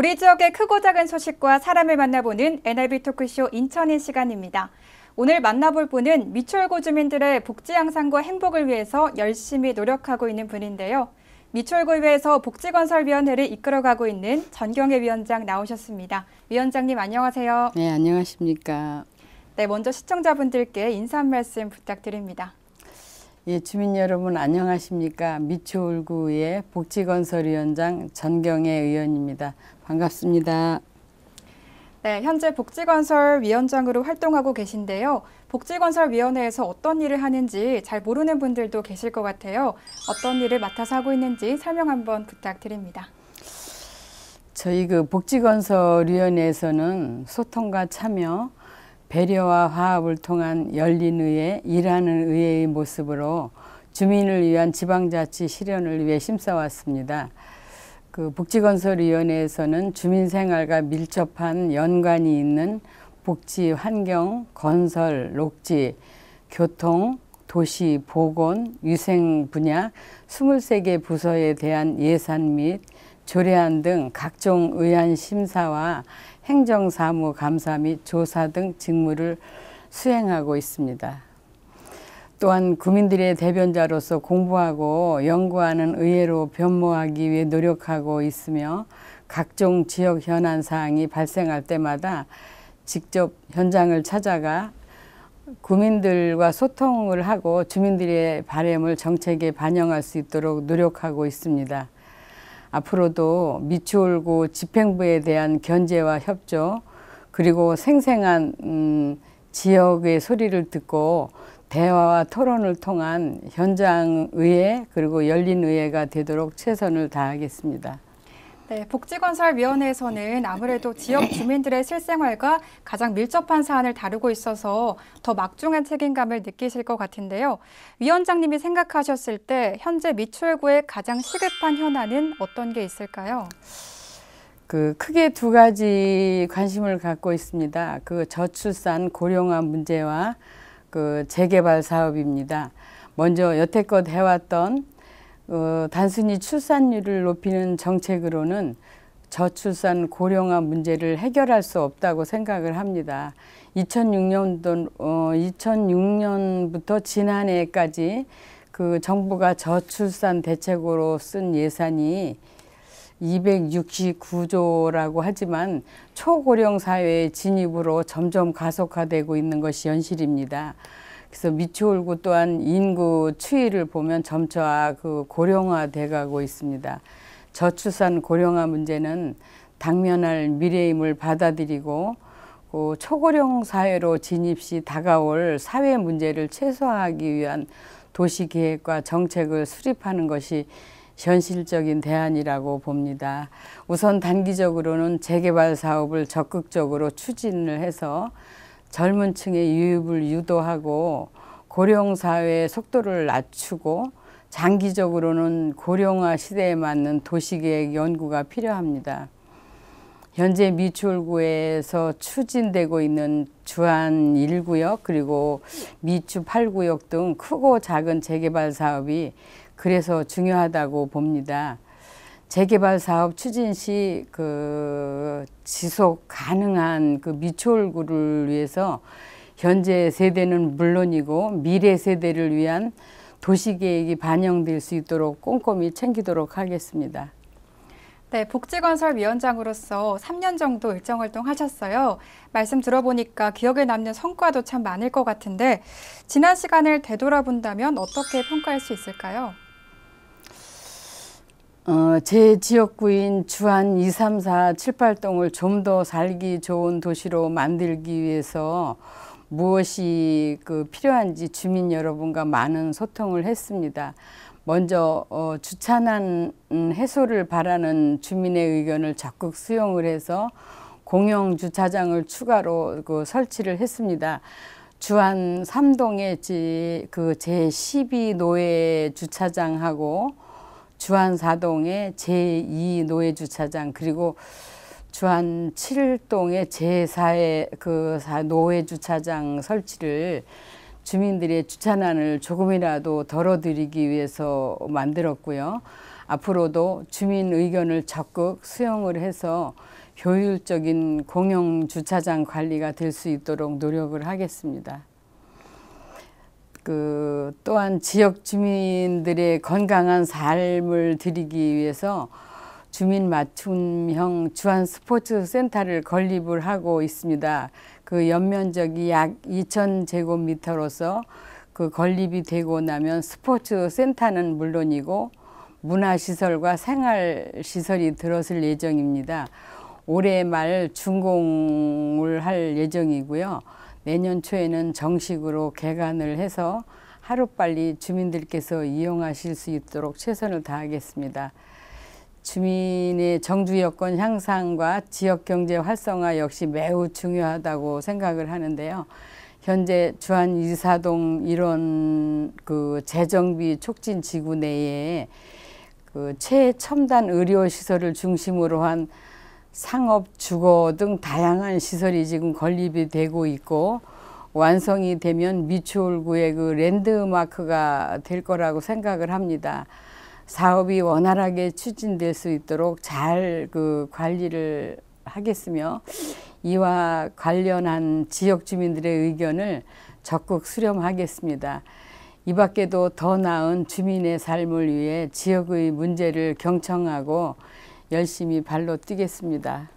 우리 지역의 크고 작은 소식과 사람을 만나보는 NRB 토크쇼 인천인 시간입니다. 오늘 만나볼 분은 미추홀구 주민들의 복지 향상과 행복을 위해서 열심히 노력하고 있는 분인데요. 미추홀구의회에서 복지건설위원회를 이끌어가고 있는 전경애 위원장 나오셨습니다. 위원장님 안녕하세요. 네, 안녕하십니까. 네, 먼저 시청자분들께 인사 한 말씀 부탁드립니다. 예, 주민 여러분 안녕하십니까. 미추홀구의 복지건설위원장 전경애 의원입니다. 반갑습니다. 네, 현재 복지건설위원장으로 활동하고 계신데요. 복지건설위원회에서 어떤 일을 하는지 잘 모르는 분들도 계실 것 같아요. 어떤 일을 맡아서 하고 있는지 설명 한번 부탁드립니다. 저희 복지건설위원회에서는 소통과 참여, 배려와 화합을 통한 열린 의회, 일하는 의회의 모습으로 주민을 위한 지방자치 실현을 위해 힘써왔습니다. 복지건설위원회에서는 주민생활과 밀접한 연관이 있는 복지, 환경, 건설, 녹지, 교통, 도시, 보건, 위생 분야 23개 부서에 대한 예산 및 조례안 등 각종 의안 심사와 행정사무 감사 및 조사 등 직무를 수행하고 있습니다. 또한 국민들의 대변자로서 공부하고 연구하는 의회로 변모하기 위해 노력하고 있으며 각종 지역 현안 사항이 발생할 때마다 직접 현장을 찾아가 국민들과 소통을 하고 주민들의 바람을 정책에 반영할 수 있도록 노력하고 있습니다. 앞으로도 미추홀구 집행부에 대한 견제와 협조 그리고 생생한 지역의 소리를 듣고 대화와 토론을 통한 현장 의회 그리고 열린 의회가 되도록 최선을 다하겠습니다. 네, 복지건설위원회에서는 아무래도 지역 주민들의 실생활과 가장 밀접한 사안을 다루고 있어서 더 막중한 책임감을 느끼실 것 같은데요. 위원장님이 생각하셨을 때 현재 미추홀구의 가장 시급한 현안은 어떤 게 있을까요? 크게 두 가지 관심을 갖고 있습니다. 저출산 고령화 문제와 재개발 사업입니다. 먼저 여태껏 해왔던 단순히 출산율을 높이는 정책으로는 저출산 고령화 문제를 해결할 수 없다고 생각을 합니다. 2006년부터 지난해까지 정부가 저출산 대책으로 쓴 예산이 269조라고 하지만 초고령 사회의 진입으로 점점 가속화되고 있는 것이 현실입니다. 그래서 미추홀구 또한 인구 추이를 보면 점차 고령화돼 가고 있습니다. 저출산 고령화 문제는 당면할 미래임을 받아들이고 초고령 사회로 진입 시 다가올 사회 문제를 최소화하기 위한 도시계획과 정책을 수립하는 것이 현실적인 대안이라고 봅니다. 우선 단기적으로는 재개발 사업을 적극적으로 추진을 해서 젊은 층의 유입을 유도하고 고령 사회의 속도를 낮추고 장기적으로는 고령화 시대에 맞는 도시계획 연구가 필요합니다. 현재 미추홀구에서 추진되고 있는 주안 1구역 그리고 미추 8구역 등 크고 작은 재개발 사업이 그래서 중요하다고 봅니다. 재개발 사업 추진 시 지속 가능한 미추홀구를 위해서 현재 세대는 물론이고 미래 세대를 위한 도시계획이 반영될 수 있도록 꼼꼼히 챙기도록 하겠습니다. 네, 복지건설위원장으로서 3년 정도 일정활동 하셨어요. 말씀 들어보니까 기억에 남는 성과도 참 많을 것 같은데 지난 시간을 되돌아본다면 어떻게 평가할 수 있을까요? 제 지역구인 주안 2, 3, 4, 7, 8동을 좀 더 살기 좋은 도시로 만들기 위해서 무엇이 필요한지 주민 여러분과 많은 소통을 했습니다. 먼저 주차난 해소를 바라는 주민의 의견을 적극 수용을 해서 공영 주차장을 추가로 설치를 했습니다. 주안 3동에 제12 노예 주차장하고 주안 4동에 제2 노예 주차장 그리고 주안 7동에 제4의 노예 주차장 설치를 주민들의 주차난을 조금이라도 덜어드리기 위해서 만들었고요. 앞으로도 주민 의견을 적극 수용을 해서 효율적인 공영 주차장 관리가 될 수 있도록 노력을 하겠습니다. 또한 지역 주민들의 건강한 삶을 드리기 위해서 주민 맞춤형 주한 스포츠 센터를 건립을 하고 있습니다. 그 연면적이 약 2,000제곱미터로서 그 건립이 되고 나면 스포츠 센터는 물론이고 문화시설과 생활시설이 들어설 예정입니다. 올해 말 준공을 할 예정이고요. 내년 초에는 정식으로 개관을 해서 하루빨리 주민들께서 이용하실 수 있도록 최선을 다하겠습니다. 주민의 정주 여건 향상과 지역 경제 활성화 역시 매우 중요하다고 생각을 하는데요. 현재 주한 이사동 일원 재정비 촉진 지구 내에 최첨단 의료 시설을 중심으로 한 상업, 주거 등 다양한 시설이 지금 건립이 되고 있고 완성이 되면 미추홀구의 랜드마크가 될 거라고 생각을 합니다. 사업이 원활하게 추진될 수 있도록 잘 관리를 하겠으며 이와 관련한 지역 주민들의 의견을 적극 수렴하겠습니다. 이 밖에도 더 나은 주민의 삶을 위해 지역의 문제를 경청하고 열심히 발로 뛰겠습니다.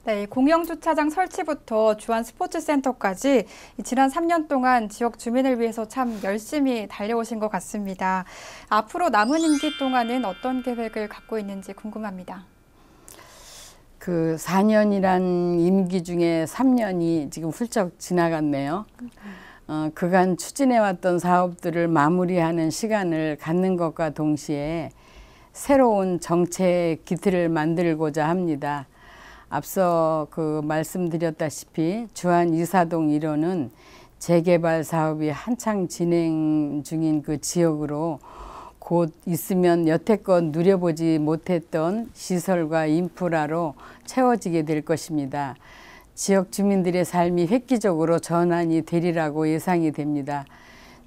네, 공영주차장 설치부터 주한 스포츠센터까지 지난 3년 동안 지역 주민을 위해서 참 열심히 달려오신 것 같습니다. 앞으로 남은 임기 동안은 어떤 계획을 갖고 있는지 궁금합니다. 4년이란 임기 중에 3년이 지금 훌쩍 지나갔네요. 그간 추진해왔던 사업들을 마무리하는 시간을 갖는 것과 동시에 새로운 정책 기틀을 만들고자 합니다. 앞서 말씀드렸다시피 주한 이사동 1호는 재개발 사업이 한창 진행 중인 그 지역으로 곧 있으면 여태껏 누려보지 못했던 시설과 인프라로 채워지게 될 것입니다. 지역 주민들의 삶이 획기적으로 전환이 되리라고 예상이 됩니다.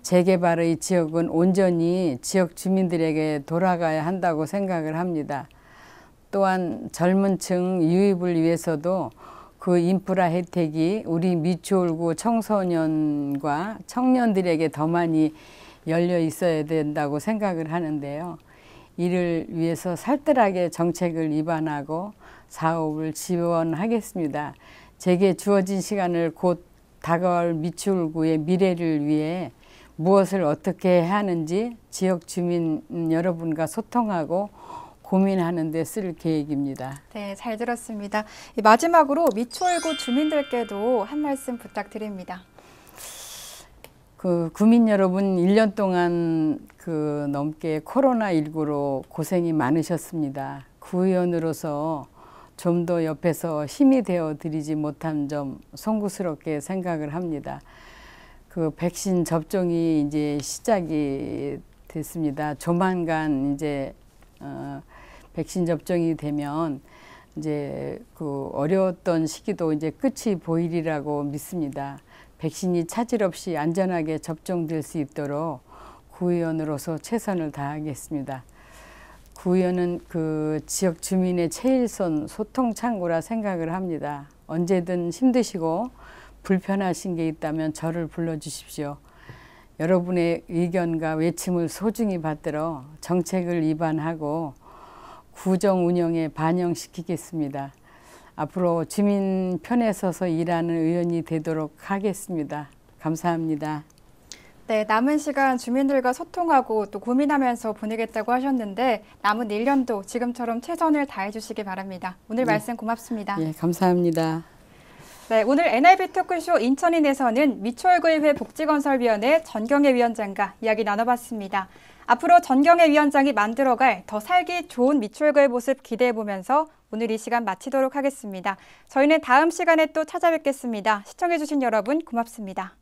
재개발의 지역은 온전히 지역 주민들에게 돌아가야 한다고 생각을 합니다. 또한 젊은 층 유입을 위해서도 그 인프라 혜택이 우리 미추홀구 청소년과 청년들에게 더 많이 열려 있어야 된다고 생각을 하는데요. 이를 위해서 살뜰하게 정책을 입안하고 사업을 지원하겠습니다. 제게 주어진 시간을 곧 다가올 미추홀구의 미래를 위해 무엇을 어떻게 해야 하는지 지역 주민 여러분과 소통하고 고민하는 데 쓸 계획입니다. 네, 잘 들었습니다. 마지막으로 미추홀구 주민들께도 한 말씀 부탁드립니다. 구민 여러분 1년 동안 넘게 코로나19로 고생이 많으셨습니다. 구의원으로서 좀 더 옆에서 힘이 되어 드리지 못한 점 송구스럽게 생각을 합니다. 백신 접종이 이제 시작이 됐습니다. 조만간 이제 백신 접종이 되면 이제 어려웠던 시기도 이제 끝이 보이리라고 믿습니다. 백신이 차질 없이 안전하게 접종될 수 있도록 구의원으로서 최선을 다하겠습니다. 구의원은 지역 주민의 최일선 소통 창구라 생각을 합니다. 언제든 힘드시고 불편하신 게 있다면 저를 불러주십시오. 여러분의 의견과 외침을 소중히 받들어 정책을 입안하고 구정 운영에 반영시키겠습니다. 앞으로 주민 편에 서서 일하는 의원이 되도록 하겠습니다. 감사합니다. 네, 남은 시간 주민들과 소통하고 또 고민하면서 보내겠다고 하셨는데 남은 1년도 지금처럼 최선을 다해 주시기 바랍니다. 오늘 말씀 고맙습니다. 예, 감사합니다. 네, 오늘 NRB 토크쇼 인천인에서는 미추홀구의회 복지건설위원회 전경혜 위원장과 이야기 나눠봤습니다. 앞으로 전경혜 위원장이 만들어갈 더 살기 좋은 미추홀구의 모습 기대해보면서 오늘 이 시간 마치도록 하겠습니다. 저희는 다음 시간에 또 찾아뵙겠습니다. 시청해주신 여러분 고맙습니다.